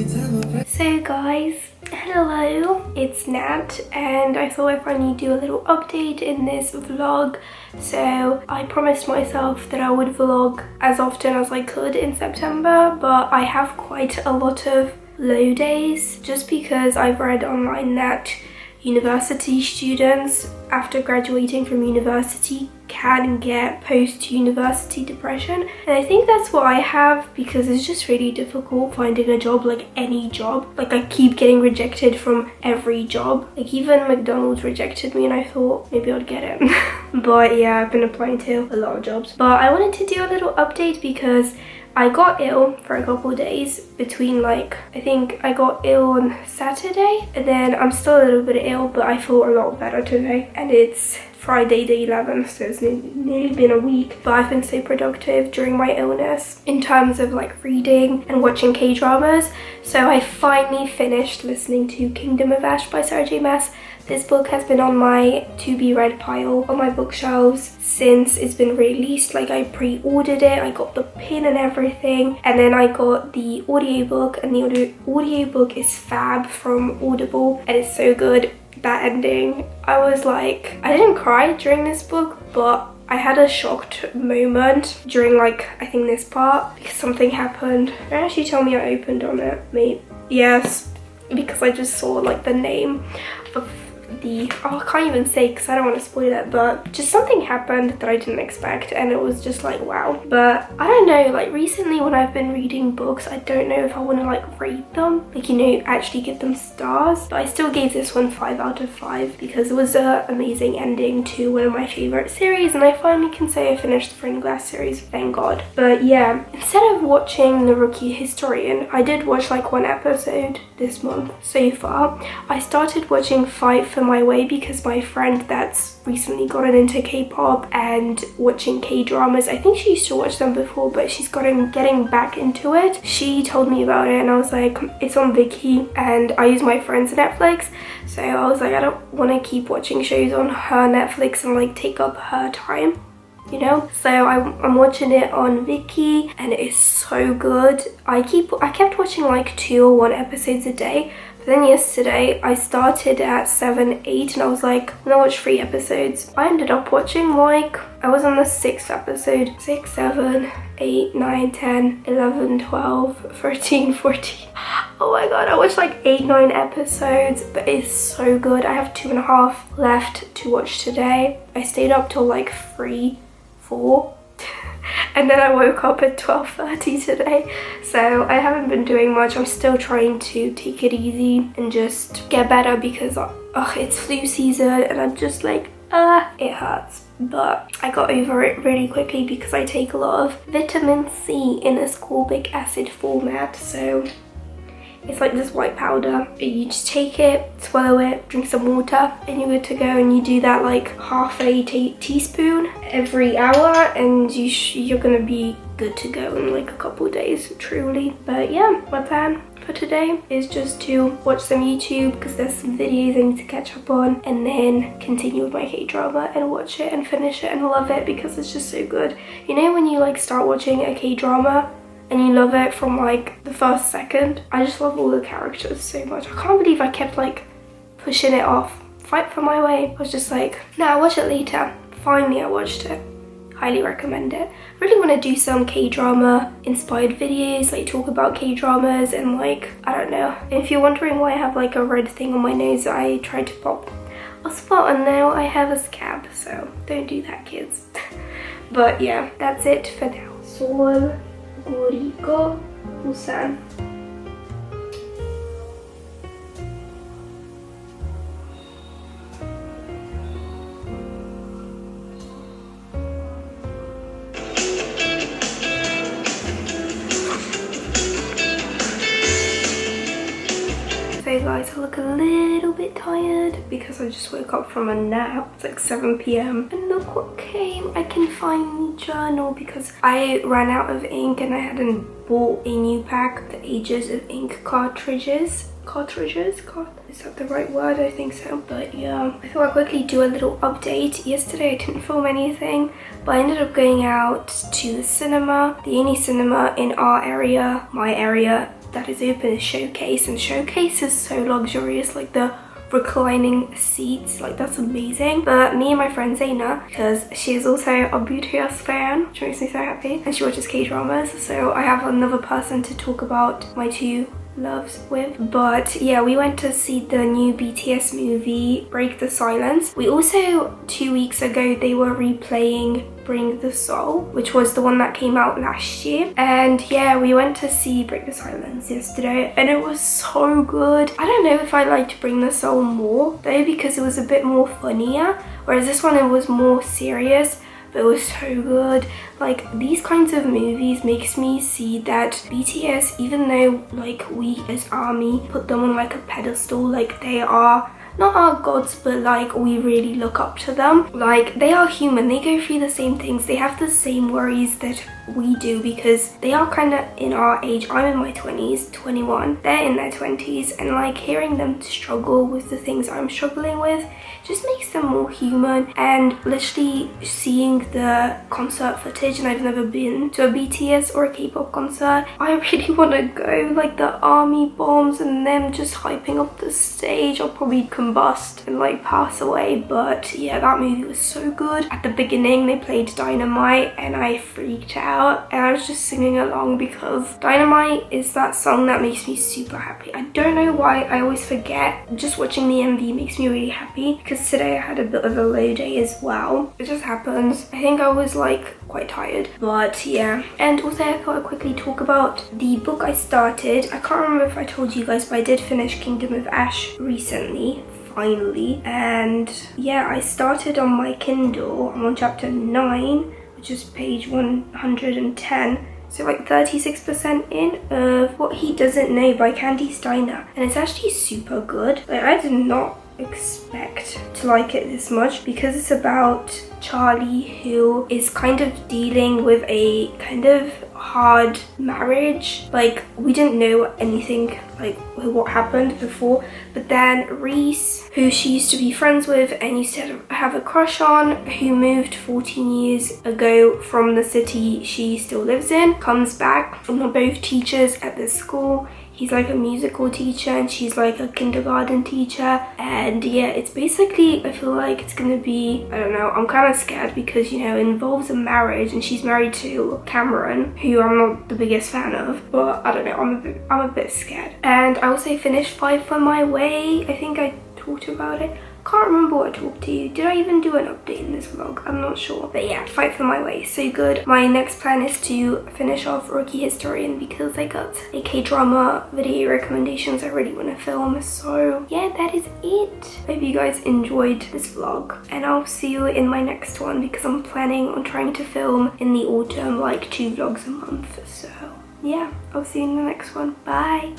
So guys, hello, it's Nat and I thought I'd finally do a little update in this vlog. So I promised myself that I would vlog as often as I could in September, but I have quite a lot of low days just because I've read online that university students after graduating from university can get post-university depression, and I think that's what I have because it's just really difficult finding a job, like any job. Like I keep getting rejected from every job, like even McDonald's rejected me and I thought maybe I'd get it. But yeah, I've been applying to a lot of jobs. But I wanted to do a little update because I got ill for a couple of days between, like, I think I got ill on Saturday and then I'm still a little bit ill, but I feel a lot better today and it's Friday the 11th, so it's nearly been a week. But I've been so productive during my illness in terms of like reading and watching K-dramas. So I finally finished listening to Kingdom of Ash by Sarah J Maas. This book has been on my to be read pile on my bookshelves since it's been released. Like I pre-ordered it, I got the pin and everything, and then I got the audiobook, and the audiobook is fab from Audible and it's so good. That ending, I was like, I didn't cry during this book, but I had a shocked moment during, like, I think this part because something happened. Don't actually tell me I opened on it. Maybe yes, because I just saw like the name of the, oh, I can't even say because I don't want to spoil it, but just something happened that I didn't expect and it was just like wow. But I don't know, like recently when I've been reading books, I don't know if I want to like rate them, like, you know, actually give them stars, but I still gave this one 5 out of 5 because it was an amazing ending to one of my favorite series, and I finally can say I finished the Frame Glass series, thank God. But yeah, instead of watching The Rookie Historian, I did watch like 1 episode this month so far. I started watching Fight for My Way because my friend that's recently gotten into K-pop and watching K-dramas, I think she used to watch them before but she's getting back into it. She told me about it and I was like, it's on Viki and I use my friend's Netflix, so I was like, I don't want to keep watching shows on her Netflix and like take up her time, you know. So I'm watching it on Viki and it is so good. I kept watching like 2 or 1 episodes a day. But then yesterday I started at 7, 8 and I was like, I'm gonna watch 3 episodes. I ended up watching like, I was on the 6th episode. 6, 7, 8, 9, 10, 11, 12, 13, 14. Oh my god, I watched like 8, 9 episodes, but it's so good. I have 2.5 left to watch today. I stayed up till like 3, 4. And then I woke up at 12:30 today, so I haven't been doing much. I'm still trying to take it easy and just get better because it's flu season and I'm just like, it hurts. But I got over it really quickly because I take a lot of vitamin C in ascorbic acid format, so it's like this white powder. You just take it, swallow it, drink some water, and you're good to go. And you do that like half a teaspoon every hour, and you're gonna be good to go in like a couple of days, truly. But yeah, my plan for today is just to watch some YouTube because there's some videos I need to catch up on, and then continue with my K-drama and watch it and finish it and love it because it's just so good. You know when you like start watching a K-drama and you love it from like the first second? I just love all the characters so much. I can't believe I kept like pushing it off. Fight for My Way, I was just like, nah, I'll watch it later. Finally I watched it. Highly recommend it. I really want to do some K-drama inspired videos, like talk about K-dramas and like, I don't know. And if you're wondering why I have like a red thing on my nose, I tried to pop a spot and now I have a scab, so don't do that, kids. But yeah, that's it for now. Sol, Goriko, Busan. So guys, I look a little bit tired because I just woke up from a nap. It's like 7 p.m. and look what came. I can finally journal because I ran out of ink and I hadn't bought a new pack, the Ages of Ink cartridges. cartridges. Is that the right word? I think so. But yeah, I thought I'd quickly do a little update. Yesterday I didn't film anything, but I ended up going out to the cinema. The only cinema in our area, my area, that is open is Showcase, and Showcase is so luxurious, like the reclining seats, like that's amazing. But me and my friend Zaina, because she is also a BTS fan, which makes me so happy, and she watches K-dramas, so I have another person to talk about my two loves with. But yeah, we went to see the new BTS movie Break the Silence. We also, 2 weeks ago, they were replaying Bring the Soul, which was the one that came out last year. And yeah, we went to see Break the Silence yesterday, and it was so good. I don't know if I liked Bring the Soul more though, because it was a bit more funnier, whereas this one, it was more serious. But it was so good. Like, these kinds of movies makes me see that BTS, even though like we as ARMY put them on like a pedestal, like they are not our gods, but like we really look up to them. Like, they are human, they go through the same things, they have the same worries that we do, because they are kind of in our age. I'm in my 20s, 21, they're in their 20s, and like hearing them struggle with the things I'm struggling with just makes them more human. And literally seeing the concert footage, and I've never been to a BTS or a K-pop concert, I really want to go. Like the ARMY bombs and them just hyping up the stage, I'll probably combust and like pass away. But yeah, that movie was so good. At the beginning they played Dynamite and I freaked out, and I was just singing along, because Dynamite is that song that makes me super happy. I don't know why, I always forget. Just watching the MV makes me really happy, because today I had a bit of a low day as well. It just happens. I think I was like quite tired, but yeah. And also I thought I'd quickly talk about the book I started. I can't remember if I told you guys, but I did finish Kingdom of Ash recently, finally. And yeah, I started on my Kindle. I'm on chapter 9, which is page 110. So like 36% in of What He Doesn't Know by Kandi Steiner. And it's actually super good. Like, I did not expect to like it this much, because it's about Charlie, who is kind of dealing with a kind of hard marriage. Like, we didn't know anything like what happened before, but then Reese, who she used to be friends with and used to have a crush on, who moved 14 years ago from the city she still lives in, comes back, and they're both teachers at this school. He's like a musical teacher and she's like a kindergarten teacher. And yeah, it's basically, I feel like it's gonna be, I don't know, I'm kind of scared, because, you know, it involves a marriage and she's married to Cameron, who I'm not the biggest fan of, but I don't know, I'm a bit scared. And I also finished Fight for My Way. I think I talked about it. Can't remember what I talked to you. Did I even do an update in this vlog? I'm not sure. But yeah, Fight for My Way, so good. My next plan is to finish off Rookie Historian, because I got a K-drama video recommendations I really want to film. So yeah, that is it. Hope you guys enjoyed this vlog, and I'll see you in my next one, because I'm planning on trying to film in the autumn like 2 vlogs a month. So yeah, I'll see you in the next one. Bye.